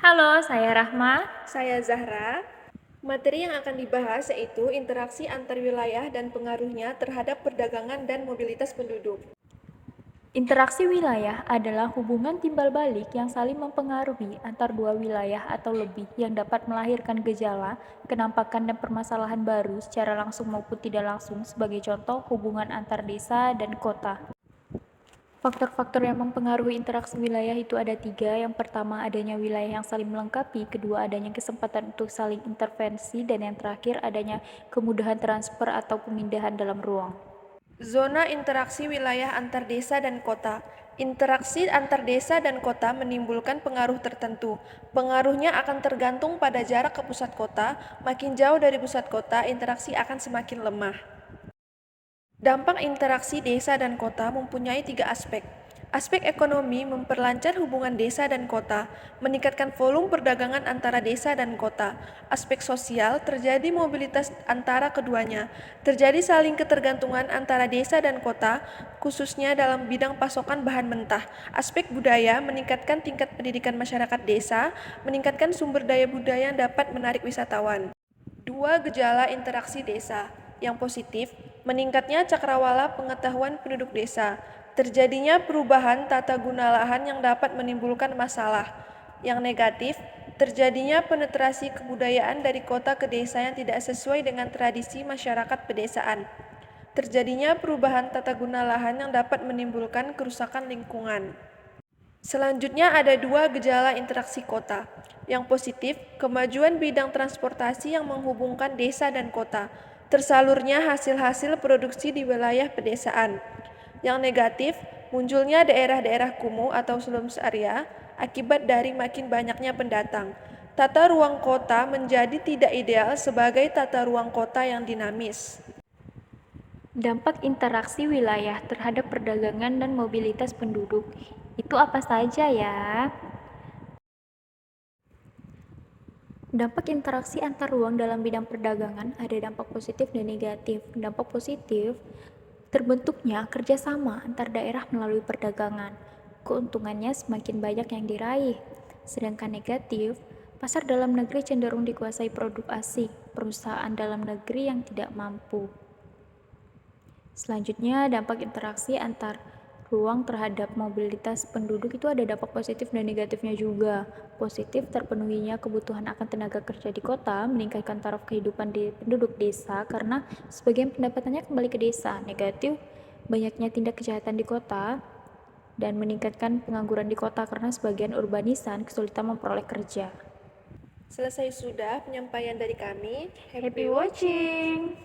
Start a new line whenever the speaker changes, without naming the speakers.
Halo, saya Rahma.
Saya Zahra. Materi yang akan dibahas yaitu interaksi antar wilayah dan pengaruhnya terhadap perdagangan dan mobilitas penduduk.
Interaksi wilayah adalah hubungan timbal balik yang saling mempengaruhi antar dua wilayah atau lebih yang dapat melahirkan gejala, kenampakan dan permasalahan baru secara langsung maupun tidak langsung. Sebagai contoh, hubungan antar desa dan kota. Faktor-faktor yang mempengaruhi interaksi wilayah itu ada 3. Yang pertama, adanya wilayah yang saling melengkapi. Kedua, adanya kesempatan untuk saling intervensi. Dan yang terakhir, adanya kemudahan transfer atau pemindahan dalam ruang.
Zona interaksi wilayah antar desa dan kota. Interaksi antar desa dan kota menimbulkan pengaruh tertentu. Pengaruhnya akan tergantung pada jarak ke pusat kota. Makin jauh dari pusat kota, interaksi akan semakin lemah. Dampak interaksi desa dan kota mempunyai 3 aspek. Aspek ekonomi memperlancar hubungan desa dan kota, meningkatkan volume perdagangan antara desa dan kota. Aspek sosial terjadi mobilitas antara keduanya, terjadi saling ketergantungan antara desa dan kota, khususnya dalam bidang pasokan bahan mentah. Aspek budaya meningkatkan tingkat pendidikan masyarakat desa, meningkatkan sumber daya budaya yang dapat menarik wisatawan. 2 gejala interaksi desa. Yang positif, meningkatnya cakrawala pengetahuan penduduk desa. Terjadinya perubahan tata guna lahan yang dapat menimbulkan masalah. Yang negatif, terjadinya penetrasi kebudayaan dari kota ke desa yang tidak sesuai dengan tradisi masyarakat pedesaan. Terjadinya perubahan tata guna lahan yang dapat menimbulkan kerusakan lingkungan. Selanjutnya ada 2 gejala interaksi kota. Yang positif, kemajuan bidang transportasi yang menghubungkan desa dan kota. Tersalurnya hasil-hasil produksi di wilayah pedesaan. Yang negatif, munculnya daerah-daerah kumuh atau slums area akibat dari makin banyaknya pendatang. Tata ruang kota menjadi tidak ideal sebagai tata ruang kota yang dinamis.
Dampak interaksi wilayah terhadap perdagangan dan mobilitas penduduk itu apa saja ya? Dampak interaksi antar ruang dalam bidang perdagangan ada dampak positif dan negatif. Dampak positif, terbentuknya kerjasama antar daerah melalui perdagangan. Keuntungannya semakin banyak yang diraih. Sedangkan negatif, pasar dalam negeri cenderung dikuasai produk asing, perusahaan dalam negeri yang tidak mampu. Selanjutnya, dampak interaksi antar ruang terhadap mobilitas penduduk itu ada dampak positif dan negatifnya juga. Positif, terpenuhinya kebutuhan akan tenaga kerja di kota, meningkatkan taraf kehidupan di penduduk desa karena sebagian pendapatannya kembali ke desa. Negatif, banyaknya tindak kejahatan di kota dan meningkatkan pengangguran di kota karena sebagian urbanisan kesulitan memperoleh kerja.
Selesai sudah penyampaian dari kami.
Happy watching!